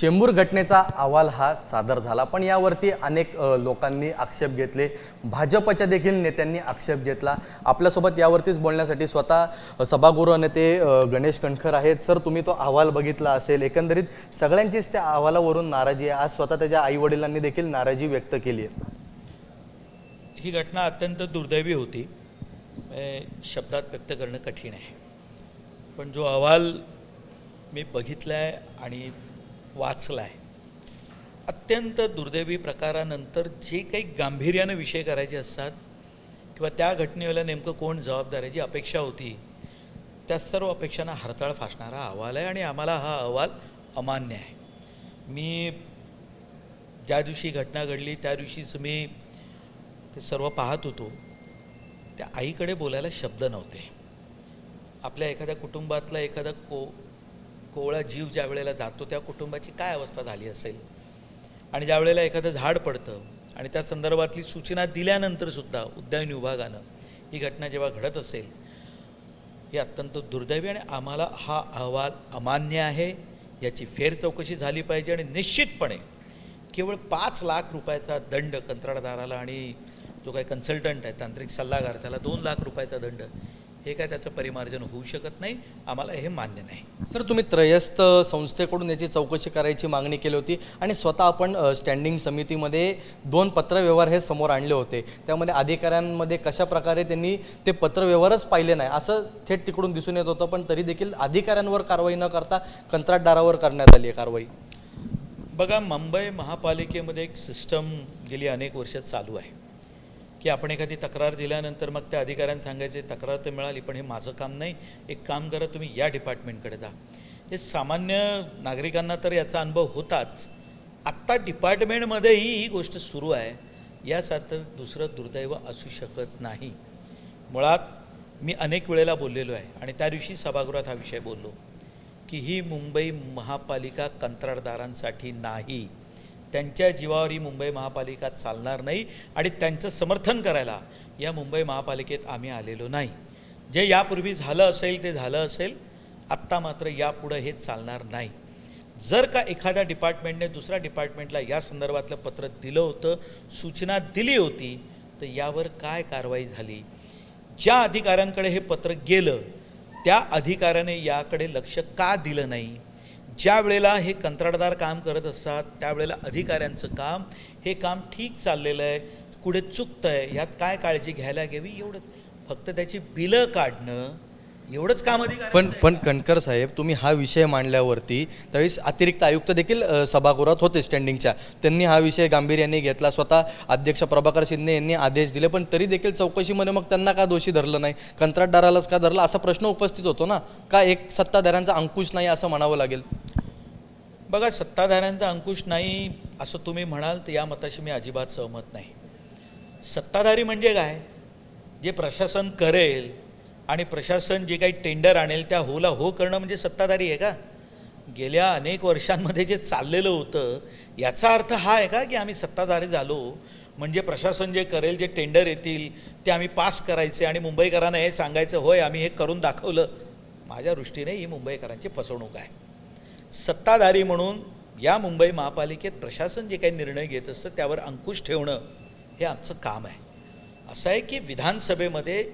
चेंबूर घटनेचा अहवाल हा सादर झाला, पण यावरती अनेक लोकांनी आक्षेप घेतले. भाजपच्या देखील नेत्यांनी आक्षेप घेतला. आपल्यासोबत यावरतीच बोलण्यासाठी स्वतः सभागृह नेते गणेश कणखर आहेत. सर, तुम्ही तो अहवाल बघितला असेल. एकंदरीत सगळ्यांचीच त्या अहवालावरून नाराजी आहे. आज स्वतः त्याच्या आई वडिलांनी देखील नाराजी व्यक्त केली आहे. ही घटना अत्यंत दुर्दैवी होती. शब्दात व्यक्त करणं कठीण आहे. पण जो अहवाल मी बघितला आहे आणि वाचला आहे, अत्यंत दुर्दैवी प्रकारानंतर जे काही गांभीर्यानं विषय करायचे असतात किंवा त्या घटनेला नेमकं कोण जबाबदार आहे, जी अपेक्षा होती त्या सर्व अपेक्षांना हरताळ फासणारा अहवाल आहे आणि आम्हाला हा अहवाल अमान्य आहे. मी ज्या दिवशी घटना घडली त्या दिवशीच मी ते सर्व पाहत होतो. त्या आईकडे बोलायला शब्द नव्हते. आपल्या एखाद्या कुटुंबातला एखादा कोवळा जीव ज्या वेळेला जातो त्या कुटुंबाची काय अवस्था झाली असेल, आणि ज्या वेळेला एखादं झाड पडतं आणि त्या संदर्भातली सूचना दिल्यानंतरसुद्धा उद्यान विभागानं ही घटना जेव्हा घडत असेल, हे अत्यंत दुर्दैवी आणि आम्हाला हा अहवाल अमान्य आहे. याची फेर चौकशी झाली पाहिजे आणि निश्चितपणे केवळ 5 लाख रुपयाचा दंड कंत्राटदाराला आणि जो काही कन्सल्टंट आहे, तांत्रिक सल्लागार, त्याला 2 लाख रुपयाचा दंड, हे काय त्याचं परिमार्जन होऊ शकत नाही. आम्हाला हे मान्य नाही. सर, तुम्ही त्रयस्थ संस्थेकडून याची चौकशी करायची मागणी केली होती आणि स्वतः आपण स्टँडिंग समितीमध्ये 2 पत्रव्यवहार हे समोर आणले होते. त्यामध्ये अधिकाऱ्यांमध्ये कशा प्रकारे त्यांनी ते पत्रव्यवहारच पाहिले नाही असं थेट तिकडून दिसून येत होतं, पण तरी देखील अधिकाऱ्यांवर कारवाई न करता कंत्राटदारावर करण्यात आली आहे कारवाई. बघा, मुंबई महापालिकेमध्ये एक सिस्टम गेली अनेक वर्ष चालू आहे की आपण एखादी तक्रार दिल्यानंतर मग त्या अधिकाऱ्यांना सांगायचे तक्रार तर मिळाली, पण हे माझं काम नाही, एक काम करा, तुम्ही या डिपार्टमेंटकडे जा. हे सामान्य नागरिकांना तर याचा अनुभव होताच. आत्ता डिपार्टमेंटमध्येही ही गोष्ट सुरू आहे. यासारखं दुसरं दुर्दैव असू शकत नाही. मुळात मी अनेक वेळेला बोललेलो आहे आणि त्या दिवशी सभागृहात हा विषय बोललो की ही मुंबई महापालिका कंत्राटदारांसाठी नाही. त्यांच्या जीवावर ही मुंबई महापालिका चालणार नाही आणि त्यांचं समर्थन करायला या मुंबई महापालिकेत आम्ही आलेलो नाही. जे यापूर्वी झालं असेल ते झालं असेल. आत्ता मात्र यापुढं हे चालणार नाही. जर का एखाद्या डिपार्टमेंटने दुसऱ्या डिपार्टमेंटला या संदर्भातलं पत्र दिलं होतं, सूचना दिली होती, तर यावर काय कारवाई झाली? ज्या अधिकाऱ्यांकडे हे पत्र गेलं त्या अधिकाऱ्याने याकडे लक्ष का दिलं नाही? ज्या वेळेला हे कंत्राटदार काम करत असतात त्यावेळेला अधिकाऱ्यांचं काम, हे काम ठीक चाललेलं आहे, कुठे चुकतं आहे, यात काय काळजी घ्यायला घ्यावी, एवढंच. फक्त त्याची बिलं काढणं एवढंच काम पण कणकर साहेब, तुम्ही हा विषय मांडल्यावरती त्यावेळेस अतिरिक्त आयुक्त देखील सभागृहात होते स्टँडिंगच्या. त्यांनी हा विषय गांभीर्याने घेतला. स्वतः अध्यक्ष प्रभाकर शिंदे यांनी आदेश दिले, पण तरी देखील चौकशीमध्ये मग त्यांना का दोषी धरलं नाही, कंत्राटदारालाच का धरलं, असा प्रश्न उपस्थित होतो ना. का एक सत्ताधाऱ्यांचा अंकुश नाही असं म्हणावं लागेल? बघा, सत्ताधाऱ्यांचा अंकुश नाही असं तुम्ही म्हणाल तर या मताशी मी अजिबात सहमत नाही. सत्ताधारी म्हणजे काय? जे प्रशासन करेल आणि प्रशासन जे काही टेंडर आणेल त्या होला हो करणं म्हणजे सत्ताधारी आहे का? गेल्या अनेक वर्षांमध्ये जे चाललेलं होतं याचा अर्थ हा आहे का की आम्ही सत्ताधारी झालो म्हणजे प्रशासन जे करेल, जे टेंडर येतील ते आम्ही पास करायचे आणि मुंबईकरांना हे सांगायचं होय आम्ही हे करून दाखवलं? माझ्या दृष्टीने ही मुंबईकरांची फसवणूक आहे. सत्ताधारी म्हणून या मुंबई महापालिकेत प्रशासन जे काही निर्णय घेत असतं त्यावर अंकुश ठेवणं हे आमचं काम आहे. असं आहे की विधानसभेमध्ये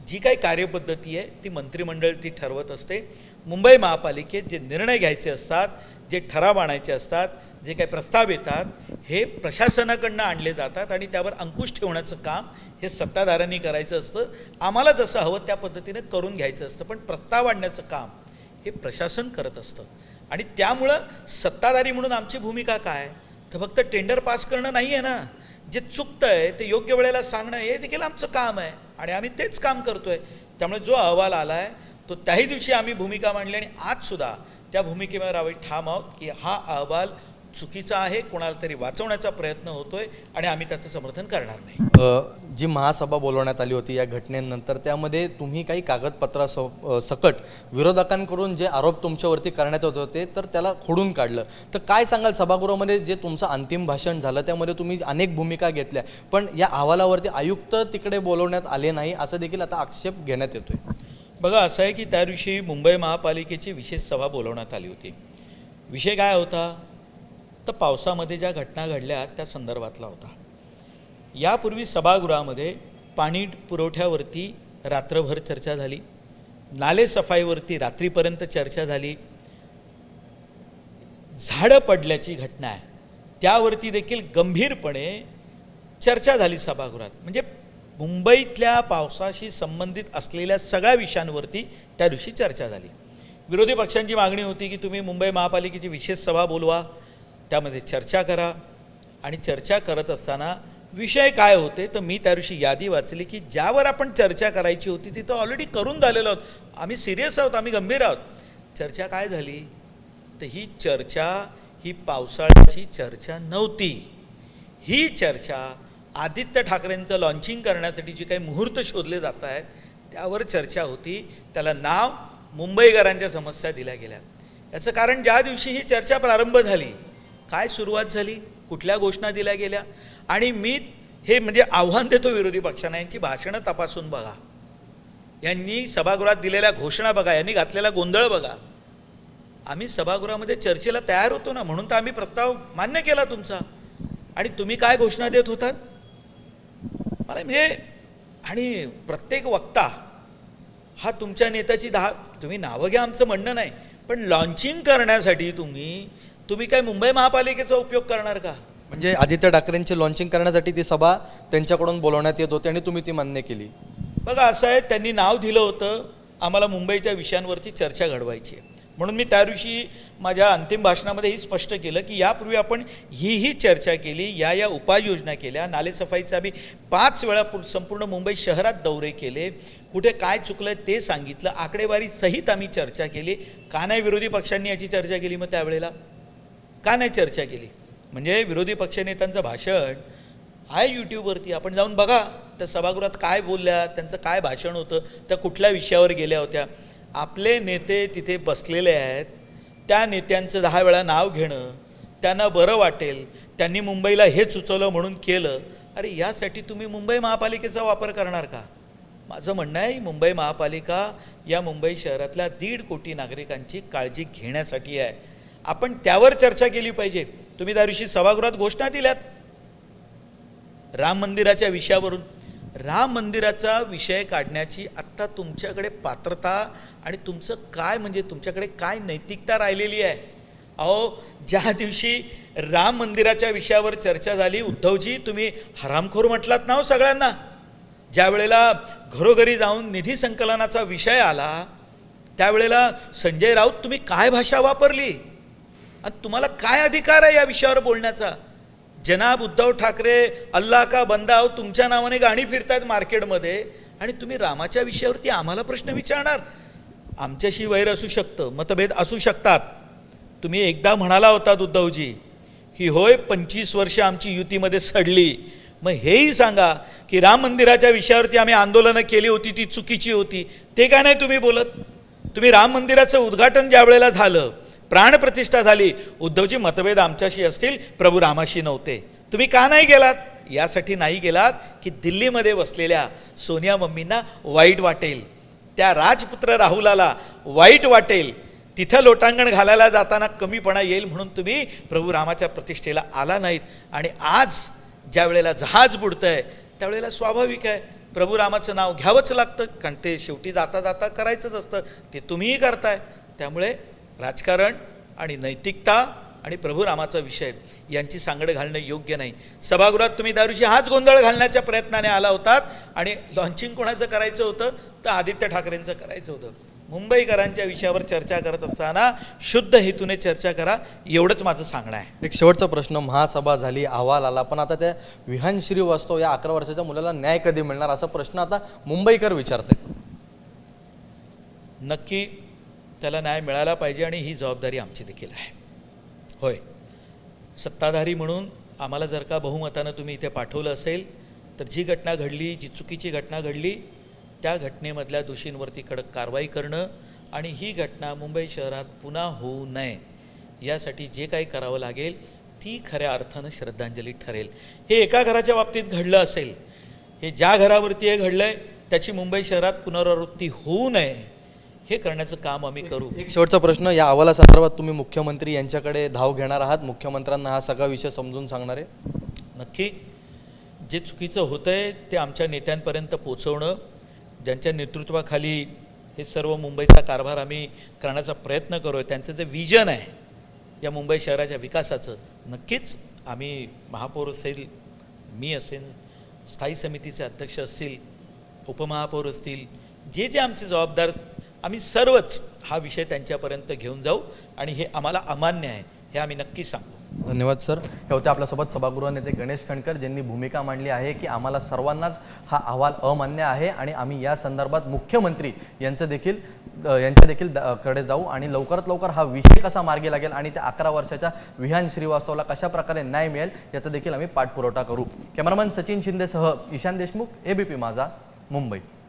जी काही कार्यपद्धती आहे ती मंत्रिमंडळ ती ठरवत असते. मुंबई महापालिकेत जे निर्णय घ्यायचे असतात, जे ठराव आणायचे असतात, जे काही प्रस्ताव येतात, हे प्रशासनाकडनं आणले जातात आणि त्यावर अंकुश ठेवण्याचं काम हे सत्ताधाऱ्यांनी करायचं असतं. आम्हाला जसं हवं त्या पद्धतीने करून घ्यायचं असतं, पण प्रस्ताव आणण्याचं काम हे प्रशासन करत असतं. आणि त्यामुळं सत्ताधारी म्हणून आमची भूमिका काय? तर फक्त टेंडर पास करणं नाही आहे ना. जे चुकतं आहे ते योग्य वेळेला सांगणं हे देखील आमचं काम आहे आणि आम्ही तेच काम करतो आहे. त्यामुळे जो अहवाल आला आहे तो त्याही दिवशी आम्ही भूमिका मांडली आणि आजसुद्धा त्या भूमिकेवर आम्ही ठाम आहोत की हा अहवाल चुकीचा आहे, कोणाला तरी वाचवण्याचा प्रयत्न होतोय आणि आम्ही त्याचं समर्थन करणार नाही. जी महासभा बोलवण्यात आली होती या घटनेनंतर, त्यामध्ये तुम्ही काही कागदपत्रा सकट विरोधकांकडून जे आरोप तुमच्यावरती करण्यात येत होते तर त्याला खोडून काढलं. तर काय सांगाल, सभागृहामध्ये जे तुमचं अंतिम भाषण झालं त्यामध्ये तुम्ही अनेक भूमिका घेतल्या, पण या अहवालावरती आयुक्त तिकडे बोलवण्यात आले नाही असं देखील आता आक्षेप घेण्यात येतोय? बघा, असं आहे की त्या दिवशी मुंबई महापालिकेची विशेष सभा बोलवण्यात आली होती. विषय काय होता? तर पावसामध्ये ज्या घटना घडल्या त्या संदर्भातला होता. यापूर्वी सभागृहामध्ये पाणी पुरवठ्यावरती रात्रभर चर्चा झाली, नाले सफाईवरती रात्रीपर्यंत चर्चा झाली, झाडं पडल्याची घटना आहे त्यावरती देखील गंभीरपणे चर्चा झाली सभागृहात. म्हणजे मुंबईतल्या पावसाशी संबंधित असलेल्या सगळ्या विषयांवरती त्या दिवशी चर्चा झाली. विरोधी पक्षांची मागणी होती की तुम्ही मुंबई महापालिकेची विशेष सभा बोलवा, त्यामध्ये चर्चा करा. आणि चर्चा करत असताना विषय काय होते तर मी त्या दिवशी यादी वाचली की ज्यावर आपण चर्चा करायची होती ती तर ऑलरेडी करून झालेलो आहोत, आम्ही सिरियस आहोत, आम्ही गंभीर आहोत. चर्चा काय झाली तर ही चर्चा ही पावसाळ्याची चर्चा नव्हती. ही चर्चा आदित्य ठाकरेंचं लॉन्चिंग करण्यासाठी जी काही मुहूर्त शोधले जात आहेत त्यावर चर्चा होती. त्याला नाव मुंबईकरांच्या समस्या दिल्या गेल्या. याचं कारण ज्या दिवशी ही चर्चा प्रारंभ झाली, काय सुरुवात झाली, कुठल्या घोषणा दिल्या गेल्या. आणि मी हे म्हणजे आव्हान देतो विरोधी पक्षांना, यांची भाषणं तपासून बघा, यांनी सभागृहात दिलेल्या घोषणा बघा, यांनी घातलेला गोंधळ बघा. आम्ही सभागृहामध्ये चर्चेला तयार होतो ना, म्हणून तर आम्ही प्रस्ताव मान्य केला तुमचा. आणि तुम्ही काय घोषणा देत होतात मला म्हणजे. आणि प्रत्येक वक्ता हा तुमच्या नेत्याची तुम्ही नावं घ्या आमचं म्हणणं नाही, पण लॉन्चिंग करण्यासाठी तुम्ही काय मुंबई महापालिकेचा उपयोग करणार का? म्हणजे आदित्य ठाकरेंची लॉन्चिंग करण्यासाठी ती सभा त्यांच्याकडून बोलवण्यात येत होती आणि तुम्ही ती मान्य केली. बघा असं आहे, त्यांनी नाव दिलं होतं आम्हाला मुंबईच्या विषयांवरती चर्चा घडवायची आहे. म्हणून मी त्या दिवशी माझ्या अंतिम भाषणामध्ये ही स्पष्ट केलं की यापूर्वी आपण ही चर्चा केली, या उपाययोजना केल्या. नालेसफाईचे आम्ही 5 वेळा संपूर्ण मुंबई शहरात दौरे केले, कुठे काय चुकलं ते सांगितलं, आकडेवारी सहित आम्ही चर्चा केली. का नाही विरोधी पक्षांनी याची चर्चा केली? मग त्यावेळेला का नाही चर्चा केली? म्हणजे विरोधी पक्षनेत्यांचं भाषण आहे यूट्यूबवरती, आपण जाऊन बघा त्या सभागृहात काय बोलल्या, त्यांचं काय भाषण होतं, त्या कुठल्या विषयावर गेल्या होत्या. आपले नेते तिथे बसलेले आहेत, त्या नेत्यांचं 10 वेळा नाव घेणं त्यांना बरं वाटेल, त्यांनी मुंबईला हे सुचवलं म्हणून केलं. अरे यासाठी तुम्ही मुंबई महापालिकेचा वापर करणार का? माझं म्हणणं आहे मुंबई महापालिका या मुंबई शहरातल्या 1.5 कोटी नागरिकांची काळजी घेण्यासाठी आहे. आपण त्यावर चर्चा केली पाहिजे. तुम्ही त्या दिवशी सभागृहात घोषणा दिल्यात राम मंदिराच्या विषयावरून. राम मंदिराचा विषय काढण्याची आत्ता तुमच्याकडे पात्रता आणि तुमचं काय म्हणजे तुमच्याकडे काय नैतिकता राहिलेली आहे? अहो ज्या दिवशी राम मंदिराच्या विषयावर चर्चा झाली, उद्धवजी तुम्ही हरामखोर म्हटलात ना हो सगळ्यांना. ज्या वेळेला घरोघरी जाऊन निधी संकलनाचा विषय आला त्यावेळेला संजय राऊत तुम्ही काय भाषा वापरली आणि तुम्हाला काय अधिकार आहे या विषयावर बोलण्याचा? जनाब उद्धव ठाकरे अल्लाह का बंदा हो तुमच्या नावाने गाणी फिरतायत मार्केटमध्ये आणि तुम्ही रामाच्या विषयावरती आम्हाला प्रश्न विचारणार? आमच्याशी वैर असू शकतं, मतभेद असू शकतात. तुम्ही एकदा म्हणाला होतात उद्धवजी की होय 25 वर्ष आमची युतीमध्ये सडली. मग हेही सांगा की राम मंदिराच्या विषयावरती आम्ही आंदोलनं केली होती ती चुकीची होती, ते का नाही तुम्ही बोलत? तुम्ही राम मंदिराचं उद्घाटन ज्या वेळेला झालं, प्राणप्रतिष्ठा झाली, उद्धवजी मतभेद आमच्याशी असतील, प्रभू रामाशी नव्हते, तुम्ही का नाही गेलात? यासाठी नाही गेलात की दिल्लीमध्ये बसलेल्या सोनिया मम्मींना वाईट वाटेल, त्या राजपुत्र राहुलाला वाईट वाटेल, तिथं लोटांगण घालायला जाताना कमीपणा येईल म्हणून तुम्ही प्रभू रामाच्या प्रतिष्ठेला आला नाहीत. आणि आज ज्या वेळेला जहाज बुडतंय त्यावेळेला स्वाभाविक आहे प्रभू रामाचं नाव घ्यावंच लागतं, कारण ते शेवटी जाता जाता करायचंच असतं, ते तुम्हीही करताय. त्यामुळे राजकारण आणि नैतिकता आणि प्रभू रामाचा विषय यांची सांगड घालणं योग्य नाही. सभागृहात तुम्ही त्या दिवशी हाच गोंधळ घालण्याच्या प्रयत्नाने आला होतात आणि लॉन्चिंग कोणाचं करायचं होतं तर आदित्य ठाकरेंचं करायचं होतं. मुंबईकरांच्या विषयावर चर्चा करत असताना शुद्ध हेतूने चर्चा करा, एवढंच माझं सांगणं आहे. एक शेवटचा प्रश्न, महासभा झाली, अहवाल आला, पण आता त्या विहान श्रीवास्तव या 11 वर्षाच्या मुलाला न्याय कधी मिळणार असा प्रश्न आता मुंबईकर विचारतात. नक्की त्याला न्याय मिळाला पाहिजे आणि ही जबाबदारी आमची देखील आहे. होय, सत्ताधारी म्हणून आम्हाला जर का बहुमतानं तुम्ही इथे पाठवलं असेल तर जी घटना घडली, जी चुकीची घटना घडली त्या घटनेमधल्या दोषींवरती कडक कारवाई करणं आणि ही घटना मुंबई शहरात पुन्हा होऊ नये यासाठी जे काही करावं लागेल ती खऱ्या अर्थानं श्रद्धांजली ठरेल. हे एका घराच्या बाबतीत घडलं असेल, हे ज्या घरावरती हे घडलं आहे त्याची मुंबई शहरात पुनरावृत्ती होऊ नये हे करण्याचं काम आम्ही करू. एक शेवटचा प्रश्न, या अहवालासंदर्भात तुम्ही मुख्यमंत्री यांच्याकडे धाव घेणार आहात, मुख्यमंत्र्यांना हा सगळा विषय समजून सांगणार आहे? नक्की. जे चुकीचं होतं आहे ते आमच्या नेत्यांपर्यंत पोचवणं, ज्यांच्या नेतृत्वाखाली हे सर्व मुंबईचा कारभार आम्ही करण्याचा प्रयत्न करू आहे, त्यांचं जे विजन आहे या मुंबई शहराच्या विकासाचं, नक्कीच आम्ही महापौर असेल, मी असेल, स्थायी समितीचे अध्यक्ष असतील, उपमहापौर असतील, जे जे आमचे जबाबदार, आम्ही सर्वच हा विषय त्यांच्यापर्यंत घेऊन जाऊ आणि हे आम्हाला अमान्य आहे हे आम्ही नक्की सांगू. धन्यवाद सर. हे होते आपल्यासोबत सभागृह नेते गणेश खंडकर, ज्यांनी भूमिका मांडली आहे की आम्हाला सर्वांनाच हा अहवाल अमान्य आहे आणि आम्ही या संदर्भात मुख्यमंत्री यांच्या देखील कडे जाऊ आणि लवकरात लवकर हा विषय कसा मार्गी लागेल आणि त्या 11 वर्षाच्या विहान श्रीवास्तवला कशा प्रकारे न्याय मिळेल याचा देखील आम्ही पाठपुरावा करू. कॅमेरामन सचिन शिंदेसह ईशान देशमुख, ABP माझा, मुंबई.